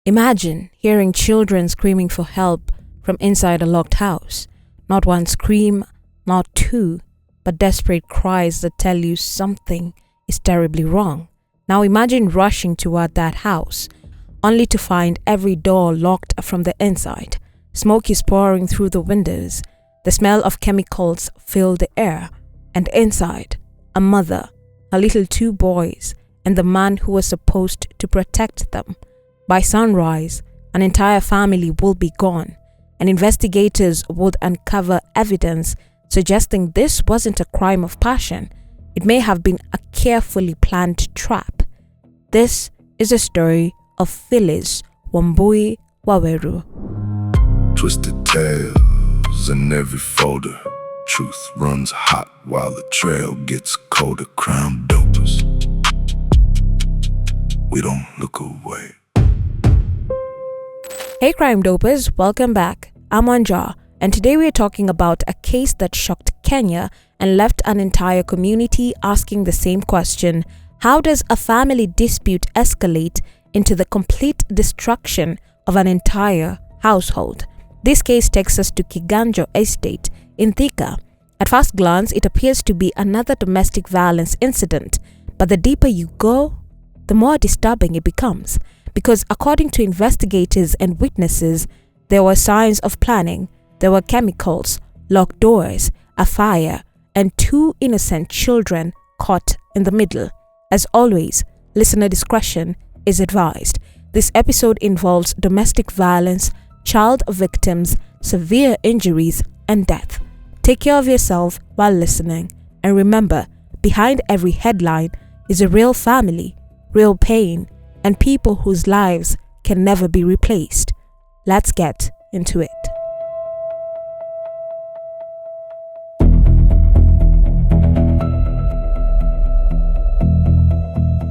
Imagine hearing children screaming for help from inside a locked house. Not one scream, not two, but desperate cries that tell you something is terribly wrong. Now imagine rushing toward that house, only to find every door locked from the inside. Smoke is pouring through the windows. The smell of chemicals fill the air. And inside, a mother, her little two boys, and the man who was supposed to protect them. By sunrise, an entire family will be gone, and investigators would uncover evidence suggesting this wasn't a crime of passion. It may have been a carefully planned trap. This is a story of Phyllis Wambui Waweru. Twisted tales in every folder. Truth runs hot while the trail gets colder. Crime dopers, we don't look away. Hey crime dopers, welcome back. I'm Anja, and today we are talking about a case that shocked Kenya and left an entire community asking the same question: how does a family dispute escalate into the complete destruction of an entire household? This case takes us to Kiganjo Estate in Thika. At first glance, it appears to be another domestic violence incident, but the deeper you go, the more disturbing it becomes. Because according to investigators and witnesses, there were signs of planning. There were chemicals, locked doors, a fire, and two innocent children caught in the middle. As always, listener discretion is advised. This episode involves domestic violence, child victims, severe injuries, and death. Take care of yourself while listening. And remember, behind every headline is a real family, real pain, and people whose lives can never be replaced. Let's get into it.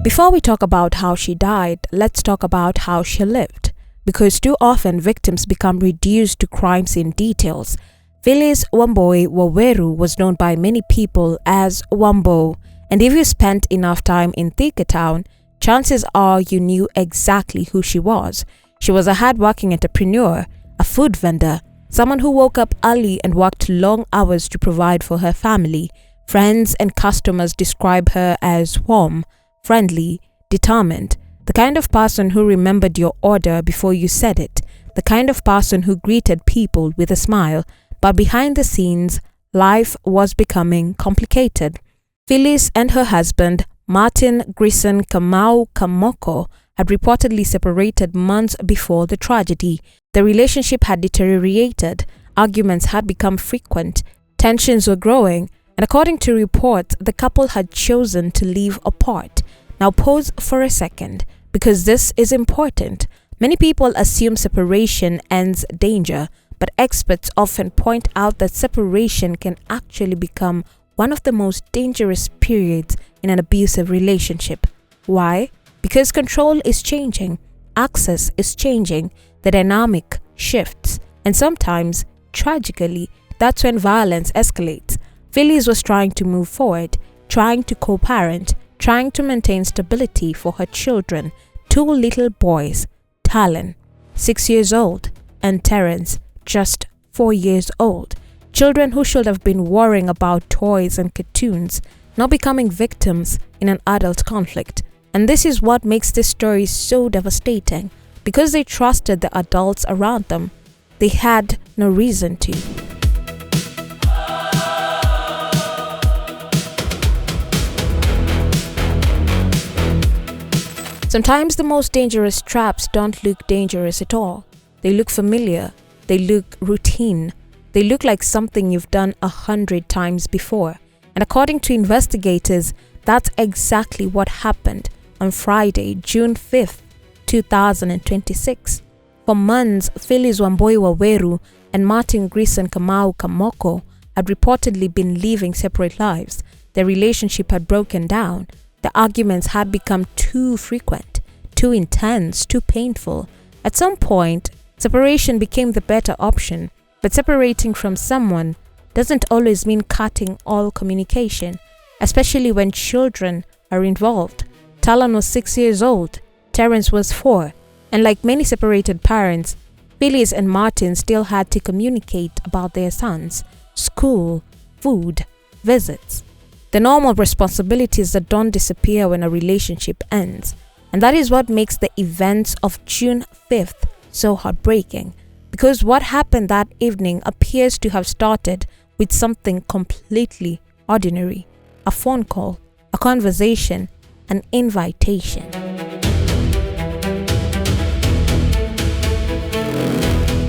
Before we talk about how she died, let's talk about how she lived. Because too often victims become reduced to crime scene details. Phyllis Wambui Waweru was known by many people as Wambo, and if you spent enough time in Thika town, chances are you knew exactly who she was. She was a hard-working entrepreneur, a food vendor, someone who woke up early and worked long hours to provide for her family. Friends and customers describe her as warm, friendly, determined, the kind of person who remembered your order before you said it, the kind of person who greeted people with a smile. But behind the scenes, life was becoming complicated. Phyllis and her husband, Martin Grison Kamau Kamoko, had reportedly separated months before the tragedy. The relationship had deteriorated, arguments had become frequent, tensions were growing, and according to reports, the couple had chosen to live apart. Now pause for a second, because this is important. Many people assume separation ends danger, but experts often point out that separation can actually become one of the most dangerous periods in an abusive relationship. Why? Because control is changing, access is changing, the dynamic shifts, and sometimes, tragically, that's when violence escalates. Phyllis was trying to move forward, trying to co-parent, trying to maintain stability for her children, two little boys, Talon, 6 years old, and Terrence, just 4 years old. Children who should have been worrying about toys and cartoons, now becoming victims in an adult conflict. And this is what makes this story so devastating. Because they trusted the adults around them, they had no reason to. Sometimes the most dangerous traps don't look dangerous at all. They look familiar. They look routine. They look like something you've done 100 times before. And according to investigators, that's exactly what happened on Friday, June 5th, 2026. For months, Phyllis Wambui Waweru and Martin Grison Kamau Kamoko had reportedly been living separate lives. Their relationship had broken down. The arguments had become too frequent, too intense, too painful. At some point, separation became the better option, but separating from someone doesn't always mean cutting all communication, especially when children are involved. Talon was 6 years old, Terrence was 4. And like many separated parents, Phyllis and Martin still had to communicate about their sons, school, food, visits. The normal responsibilities that don't disappear when a relationship ends. And that is what makes the events of June 5th so heartbreaking. Because what happened that evening appears to have started with something completely ordinary. A phone call, a conversation, an invitation.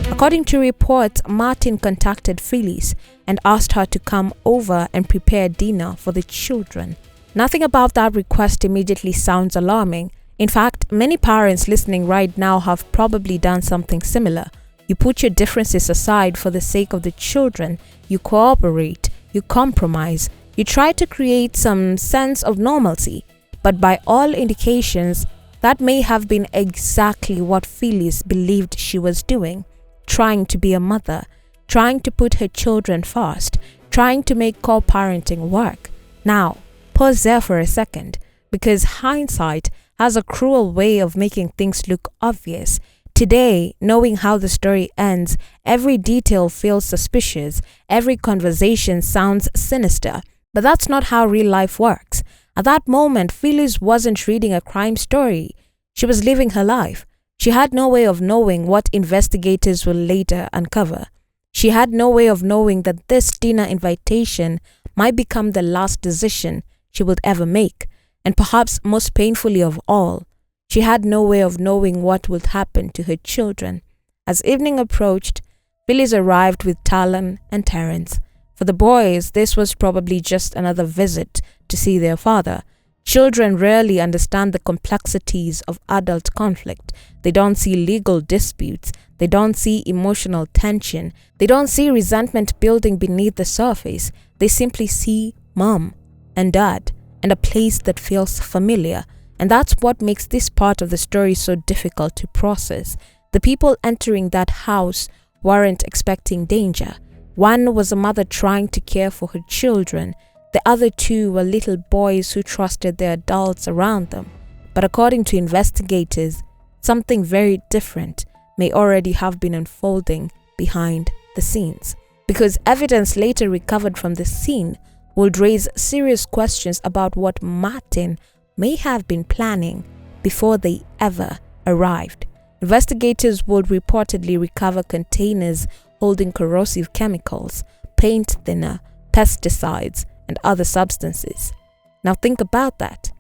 According to reports, Martin contacted Phyllis and asked her to come over and prepare dinner for the children. Nothing about that request immediately sounds alarming. In fact, many parents listening right now have probably done something similar. You put your differences aside for the sake of the children. You cooperate, you compromise, you try to create some sense of normalcy. But by all indications, that may have been exactly what Phyllis believed she was doing. Trying to be a mother, trying to put her children first, trying to make co-parenting work. Now, pause there for a second, because hindsight has a cruel way of making things look obvious. Today, knowing how the story ends, every detail feels suspicious, every conversation sounds sinister. But that's not how real life works. At that moment, Phyllis wasn't reading a crime story. She was living her life. She had no way of knowing what investigators will later uncover. She had no way of knowing that this dinner invitation might become the last decision she would ever make, and perhaps most painfully of all, she had no way of knowing what would happen to her children. As evening approached, Phyllis arrived with Talon and Terrence. For the boys, this was probably just another visit to see their father. Children rarely understand the complexities of adult conflict. They don't see legal disputes. They don't see emotional tension. They don't see resentment building beneath the surface. They simply see mom and dad and a place that feels familiar. And that's what makes this part of the story so difficult to process. The people entering that house weren't expecting danger. One was a mother trying to care for her children. The other two were little boys who trusted their adults around them. But according to investigators, something very different may already have been unfolding behind the scenes. Because evidence later recovered from the scene would raise serious questions about what Martin may have been planning before they ever arrived. Investigators would reportedly recover containers holding corrosive chemicals, paint thinner, pesticides, and other substances. Now think about that.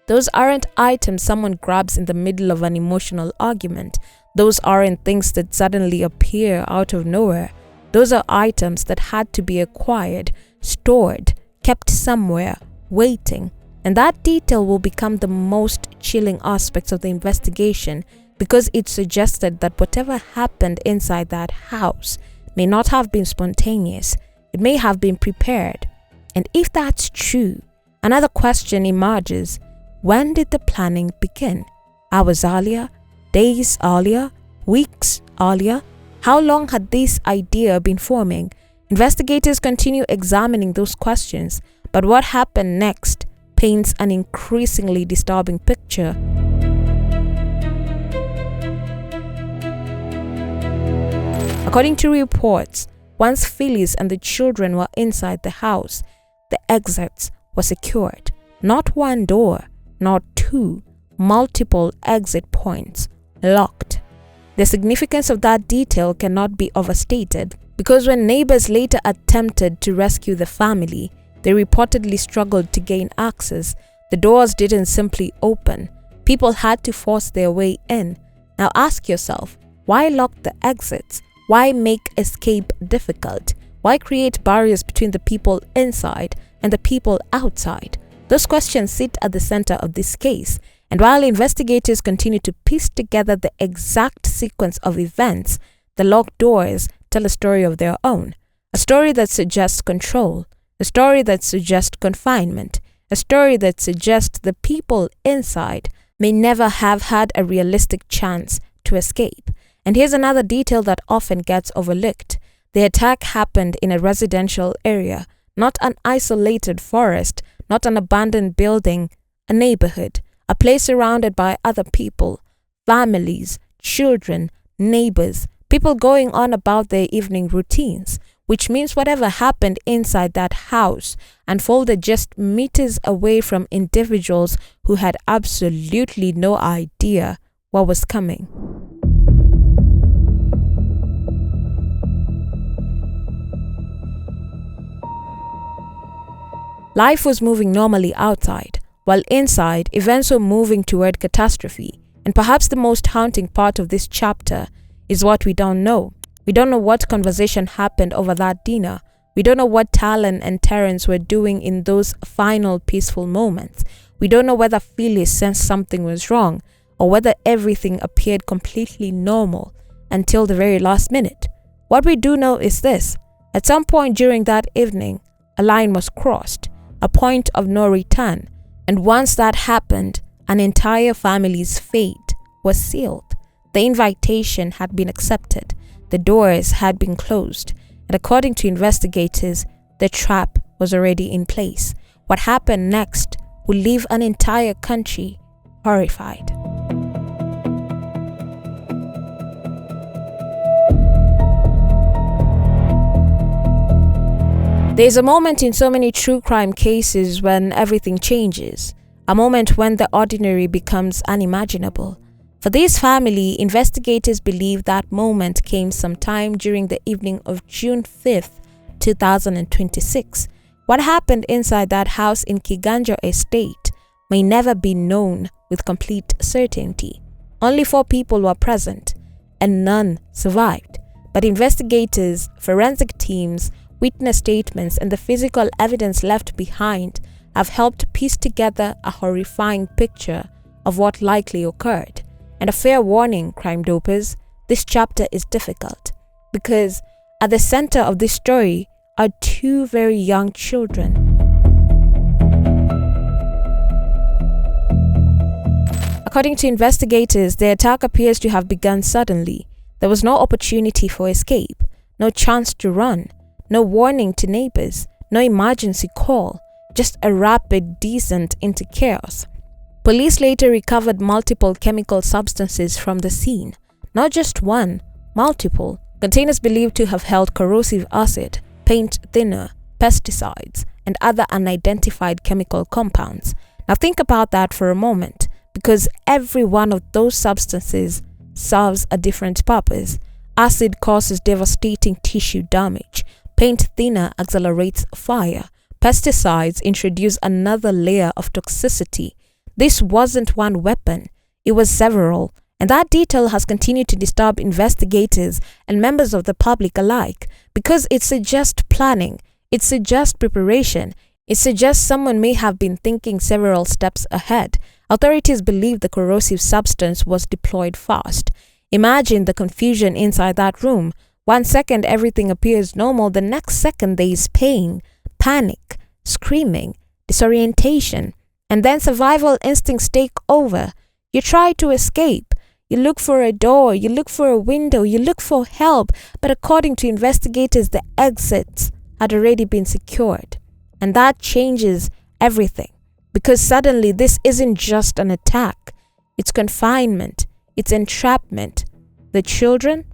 Those aren't items someone grabs in the middle of an emotional argument. Those aren't things that suddenly appear out of nowhere. Those are items that had to be acquired, stored, kept somewhere, waiting. And that detail will become the most chilling aspects of the investigation, because it suggested that whatever happened inside that house may not have been spontaneous. It may have been prepared. And if that's true, another question emerges. When did the planning begin? Hours earlier? Days earlier? Weeks earlier? How long had this idea been forming? Investigators continue examining those questions, but what happened next paints an increasingly disturbing picture. According to reports, once Phyllis and the children were inside the house, the exits were secured. Not one door, not two, multiple exit points, locked. The significance of that detail cannot be overstated, because when neighbors later attempted to rescue the family, they reportedly struggled to gain access. The doors didn't simply open. People had to force their way in. Now ask yourself, why lock the exits? Why make escape difficult? Why create barriers between the people inside and the people outside? Those questions sit at the center of this case. And while investigators continue to piece together the exact sequence of events, the locked doors tell a story of their own. A story that suggests control. A story that suggests confinement. A story that suggests the people inside may never have had a realistic chance to escape. And here's another detail that often gets overlooked. The attack happened in a residential area, not an isolated forest, not an abandoned building, a neighborhood, a place surrounded by other people. families, children, neighbors, people going on about their evening routines, which means whatever happened inside that house unfolded just meters away from individuals who had absolutely no idea what was coming. Life was moving normally outside, while inside, events were moving toward catastrophe. And perhaps the most haunting part of this chapter is what we don't know. We don't know what conversation happened over that dinner. We don't know what Talon and Terrence were doing in those final peaceful moments. We don't know whether Phyllis sensed something was wrong or whether everything appeared completely normal until the very last minute. What we do know is this: at some point during that evening, a line was crossed, a point of no return, and once that happened, an entire family's fate was sealed. The invitation had been accepted, the doors had been closed, and according to investigators, the trap was already in place. What happened next would leave an entire country horrified. There's a moment in so many true crime cases when everything changes, a moment when the ordinary becomes unimaginable. For this family, investigators believe that moment came sometime during the evening of June 5th, 2026. What happened inside that house in Kiganjo Estate may never be known with complete certainty. Only 4 people were present, and none survived. But investigators, forensic teams, witness statements, and the physical evidence left behind have helped piece together a horrifying picture of what likely occurred. And a fair warning, crime dopers, this chapter is difficult because at the center of this story are 2 very young children. According to investigators, the attack appears to have begun suddenly. There was no opportunity for escape, no chance to run, no warning to neighbors, no emergency call, just a rapid descent into chaos. Police later recovered multiple chemical substances from the scene. Not just one, multiple. Containers believed to have held corrosive acid, paint thinner, pesticides, and other unidentified chemical compounds. Now think about that for a moment, because every one of those substances serves a different purpose. Acid causes devastating tissue damage. Paint thinner accelerates fire. Pesticides introduce another layer of toxicity. This wasn't one weapon, it was several, and that detail has continued to disturb investigators and members of the public alike because it suggests planning, it suggests preparation, it suggests someone may have been thinking several steps ahead. Authorities believe the corrosive substance was deployed fast. Imagine the confusion inside that room. 1 second everything appears normal, the next second there is pain, panic, screaming, disorientation, and then survival instincts take over. You try to escape. You look for a door, you look for a window, you look for help, but according to investigators, the exits had already been secured. And that changes everything, because suddenly this isn't just an attack, it's confinement, it's entrapment. The children,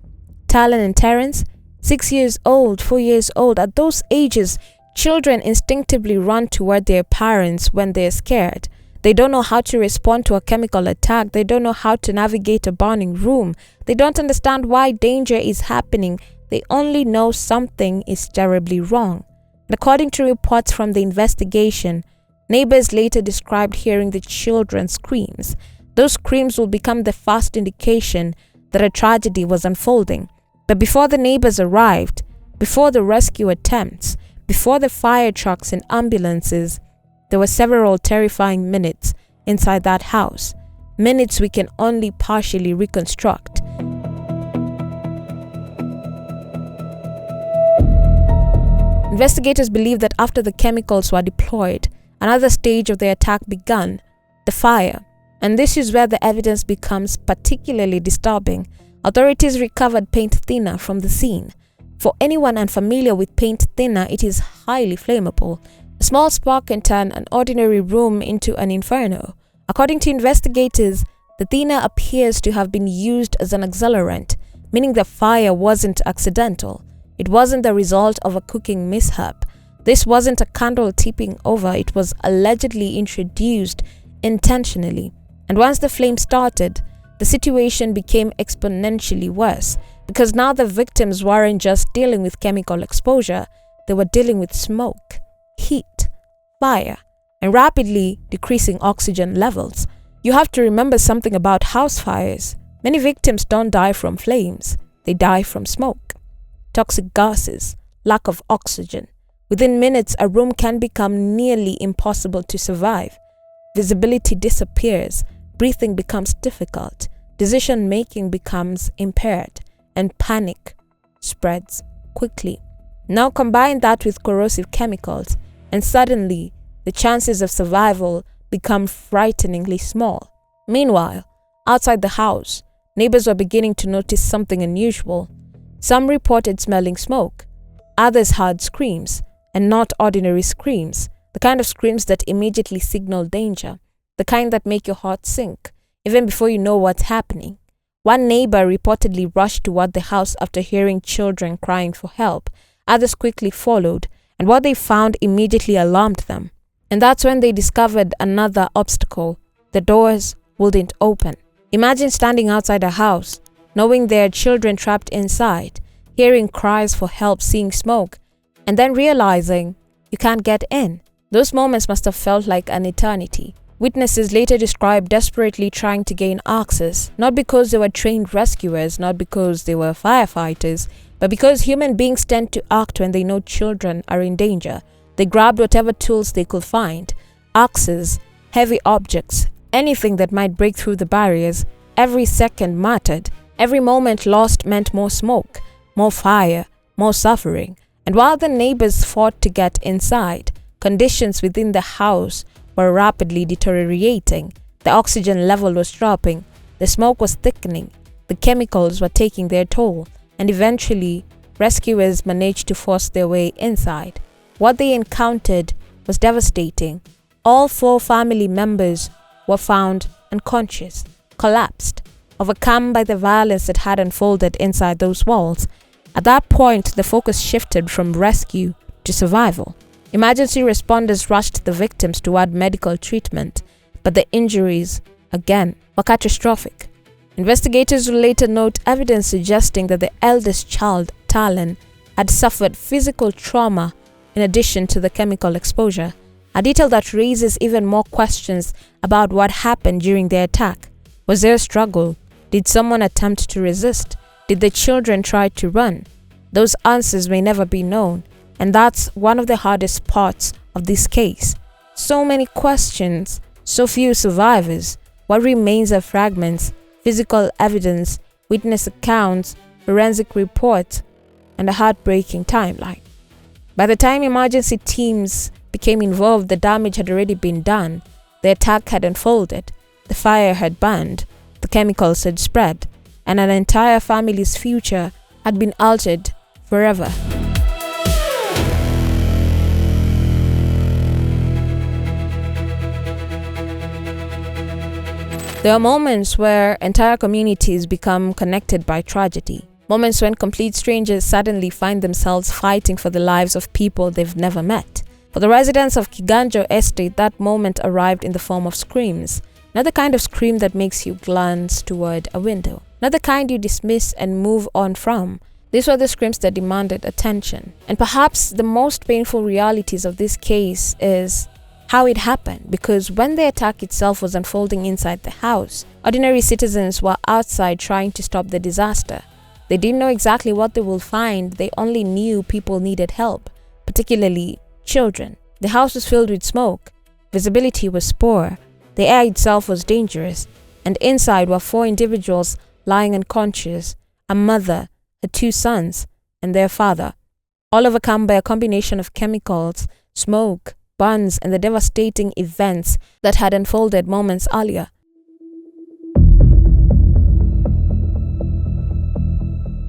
Talon and Terrence, 6 years old, 4 years old, at those ages, children instinctively run toward their parents when they're scared. They don't know how to respond to a chemical attack. They don't know how to navigate a burning room. They don't understand why danger is happening. They only know something is terribly wrong. And according to reports from the investigation, neighbors later described hearing the children's screams. Those screams will become the first indication that a tragedy was unfolding. But before the neighbors arrived, before the rescue attempts, before the fire trucks and ambulances, there were several terrifying minutes inside that house. Minutes we can only partially reconstruct. Investigators believe that after the chemicals were deployed, another stage of the attack began, the fire. And this is where the evidence becomes particularly disturbing. Authorities recovered paint thinner from the scene. For anyone unfamiliar with paint thinner, it is highly flammable. A small spark can turn an ordinary room into an inferno. According to investigators, The thinner appears to have been used as an accelerant, meaning the fire wasn't accidental. It wasn't the result of a cooking mishap. This wasn't a candle tipping over. It was allegedly introduced intentionally. And once the flame started, the situation became exponentially worse, because now the victims weren't just dealing with chemical exposure, they were dealing with smoke, heat, fire, and rapidly decreasing oxygen levels. You have to remember something about house fires. Many victims don't die from flames, they die from smoke, toxic gases, lack of oxygen. Within minutes, a room can become nearly impossible to survive. Visibility disappears, breathing becomes difficult, decision-making becomes impaired, and panic spreads quickly. Now combine that with corrosive chemicals, and suddenly the chances of survival become frighteningly small. Meanwhile, outside the house, neighbors were beginning to notice something unusual. Some reported smelling smoke. Others heard screams, and not ordinary screams, the kind of screams that immediately signal danger, the kind that make your heart sink, even before you know what's happening. One neighbor reportedly rushed toward the house after hearing children crying for help. Others quickly followed, and what they found immediately alarmed them. And that's when they discovered another obstacle. The doors wouldn't open. Imagine standing outside a house, knowing there are children trapped inside, hearing cries for help, seeing smoke, and then realizing you can't get in. Those moments must have felt like an eternity. Witnesses later described desperately trying to gain access, not because they were trained rescuers, not because they were firefighters, but because human beings tend to act when they know children are in danger. They grabbed whatever tools they could find, axes, heavy objects, anything that might break through the barriers. Every second mattered. Every moment lost meant more smoke, more fire, more suffering. And while the neighbors fought to get inside, conditions within the house were rapidly deteriorating. The oxygen level was dropping, the smoke was thickening, the chemicals were taking their toll, and eventually, rescuers managed to force their way inside. What they encountered was devastating. All 4 family members were found unconscious, collapsed, overcome by the violence that had unfolded inside those walls. At that point, the focus shifted from rescue to survival. Emergency responders rushed the victims toward medical treatment, but the injuries, again, were catastrophic. Investigators will later note evidence suggesting that the eldest child, Talon, had suffered physical trauma in addition to the chemical exposure, a detail that raises even more questions about what happened during the attack. Was there a struggle? Did someone attempt to resist? Did the children try to run? Those answers may never be known, and that's one of the hardest parts of this case. So many questions, so few survivors. What remains are fragments, physical evidence, witness accounts, forensic reports, and a heartbreaking timeline. By the time emergency teams became involved, the damage had already been done. The attack had unfolded, the fire had burned, the chemicals had spread, and an entire family's future had been altered forever. There are moments where entire communities become connected by tragedy. Moments when complete strangers suddenly find themselves fighting for the lives of people they've never met. For the residents of Kiganjo Estate, that moment arrived in the form of screams. Not the kind of scream that makes you glance toward a window. Not the kind you dismiss and move on from. These were the screams that demanded attention. And perhaps the most painful realities of this case is how it happened, because when the attack itself was unfolding inside the house, ordinary citizens were outside trying to stop the disaster. They didn't know exactly what they would find, they only knew people needed help, particularly children. The house was filled with smoke, visibility was poor, the air itself was dangerous, and inside were 4 individuals lying unconscious, a mother, her 2 sons, and their father, all overcome by a combination of chemicals, smoke, burns, and the devastating events that had unfolded moments earlier.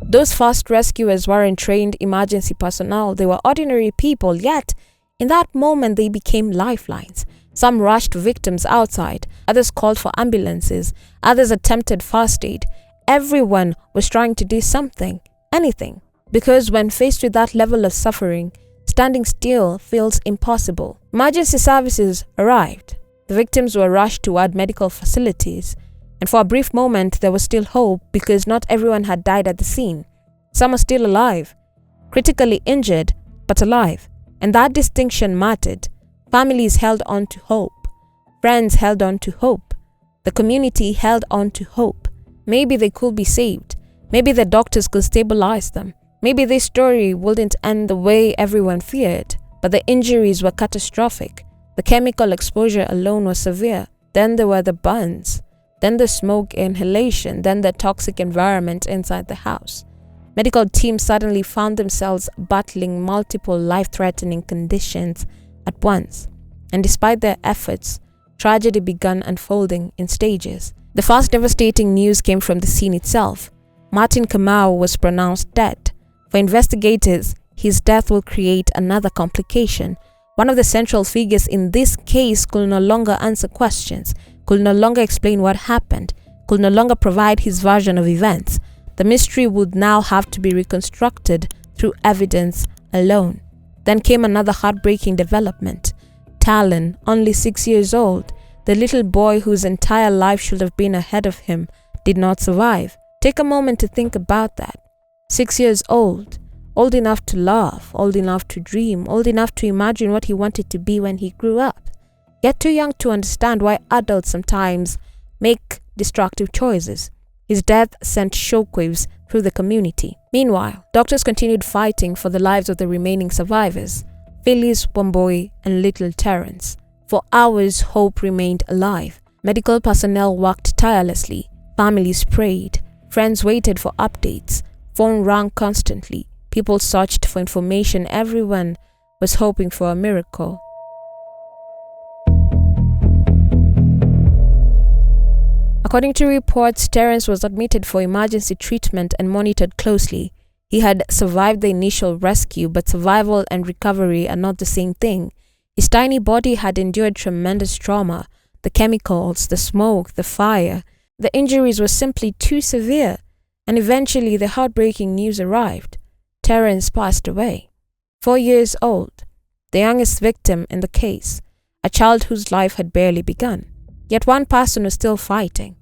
Those first rescuers weren't trained emergency personnel, they were ordinary people, yet in that moment they became lifelines. Some rushed victims outside, others called for ambulances, others attempted first aid. Everyone was trying to do something, anything. Because when faced with that level of suffering, standing still feels impossible. Emergency services arrived. The victims were rushed toward medical facilities. And for a brief moment, there was still hope because not everyone had died at the scene. Some are still alive, critically injured, but alive. And that distinction mattered. Families held on to hope. Friends held on to hope. The community held on to hope. Maybe they could be saved. Maybe the doctors could stabilize them. Maybe this story wouldn't end the way everyone feared. But the injuries were catastrophic. The chemical exposure alone was severe. Then there were the burns. Then the smoke inhalation. Then the toxic environment inside the house. Medical teams suddenly found themselves battling multiple life-threatening conditions at once. And despite their efforts, tragedy began unfolding in stages. The first devastating news came from the scene itself. Martin Kamau was pronounced dead. For investigators, his death will create another complication. One of the central figures in this case could no longer answer questions, could no longer explain what happened, could no longer provide his version of events. The mystery would now have to be reconstructed through evidence alone. Then came another heartbreaking development. Talon, only 6 years old, the little boy whose entire life should have been ahead of him, did not survive. Take a moment to think about that. 6 years old enough to laugh, old enough to dream, old enough to imagine what he wanted to be when he grew up, yet too young to understand why adults sometimes make destructive choices. His death sent shockwaves through the community. Meanwhile, doctors continued fighting for the lives of the remaining survivors, Phyllis Wambui and little Terrence. For hours, hope remained alive. Medical personnel worked tirelessly. Families prayed. Friends waited for updates. Phone rang constantly. People searched for information. Everyone was hoping for a miracle. According to reports, Terrence was admitted for emergency treatment and monitored closely. He had survived the initial rescue, but survival and recovery are not the same thing. His tiny body had endured tremendous trauma. The chemicals, the smoke, the fire. The injuries were simply too severe. And eventually the heartbreaking news arrived. Terrence passed away. 4 years old. The youngest victim in the case. A child whose life had barely begun. Yet one person was still fighting.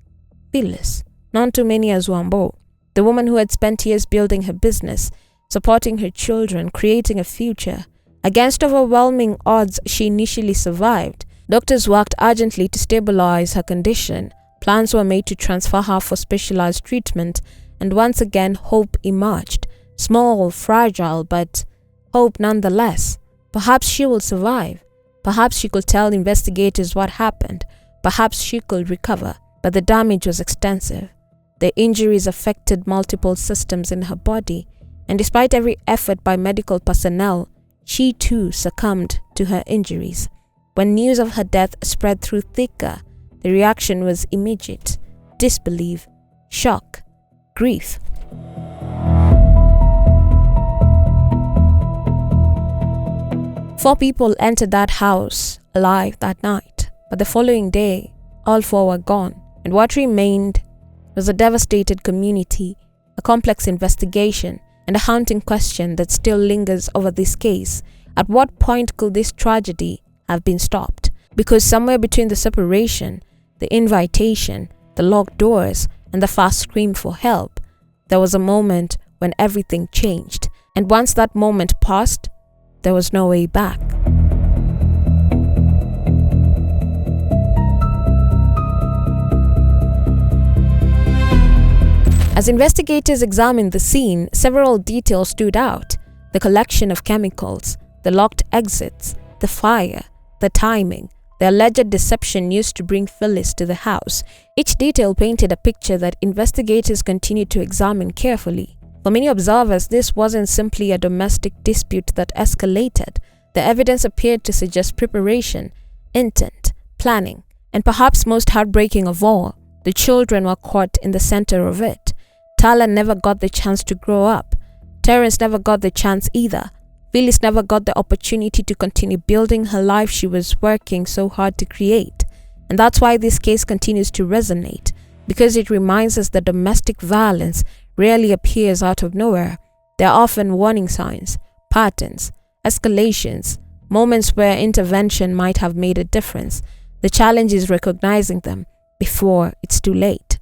Phyllis, none too many as Wambo, the woman who had spent years building her business, supporting her children, creating a future. Against overwhelming odds, she initially survived. Doctors worked urgently to stabilize her condition. Plans were made to transfer her for specialized treatment, and once again hope emerged. Small, fragile, but hope nonetheless. Perhaps she will survive. Perhaps she could tell investigators what happened. Perhaps she could recover, but the damage was extensive. The injuries affected multiple systems in her body, and despite every effort by medical personnel, she too succumbed to her injuries. When news of her death spread through Thika, the reaction was immediate: disbelief, shock, grief. Four people entered that house alive that night, but the following day, all four were gone, and what remained was a devastated community, a complex investigation, and a haunting question that still lingers over this case. At what point could this tragedy have been stopped? Because somewhere between the separation, the invitation, the locked doors, and the fast scream for help, there was a moment when everything changed. And once that moment passed, there was no way back. As investigators examined the scene, several details stood out: the collection of chemicals, the locked exits, the fire, the timing, the alleged deception used to bring Phyllis to the house. Each detail painted a picture that investigators continued to examine carefully. For many observers, this wasn't simply a domestic dispute that escalated. The evidence appeared to suggest preparation, intent, planning, and perhaps most heartbreaking of all, the children were caught in the center of it. Talon never got the chance to grow up. Terrence never got the chance either. Phyllis never got the opportunity to continue building her life she was working so hard to create. And that's why this case continues to resonate, because it reminds us that domestic violence rarely appears out of nowhere. There are often warning signs, patterns, escalations, moments where intervention might have made a difference. The challenge is recognizing them before it's too late.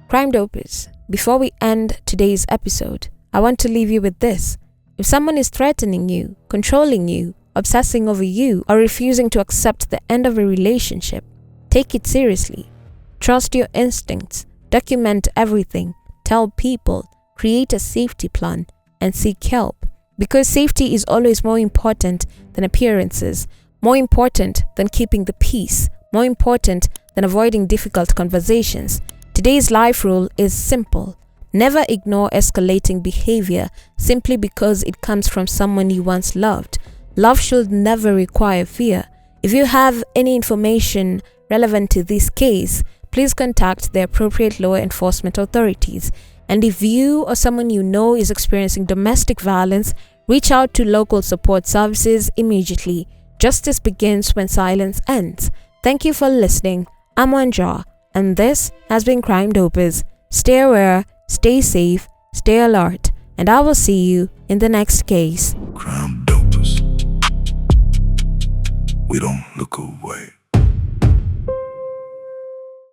Crime Dopers, before we end today's episode, I want to leave you with this. If someone is threatening you, controlling you, obsessing over you, or refusing to accept the end of a relationship, take it seriously. Trust your instincts, document everything, tell people, create a safety plan, and seek help. Because safety is always more important than appearances, more important than keeping the peace, more important than avoiding difficult conversations. Today's life rule is simple. Never ignore escalating behavior simply because it comes from someone you once loved. Love should never require fear. If you have any information relevant to this case, please contact the appropriate law enforcement authorities. And if you or someone you know is experiencing domestic violence, reach out to local support services immediately. Justice begins when silence ends. Thank you for listening. I'm Wanja, and this has been Crime Dopers. Stay aware, stay safe, stay alert, and I will see you in the next case. Crime Dopers. We don't look away.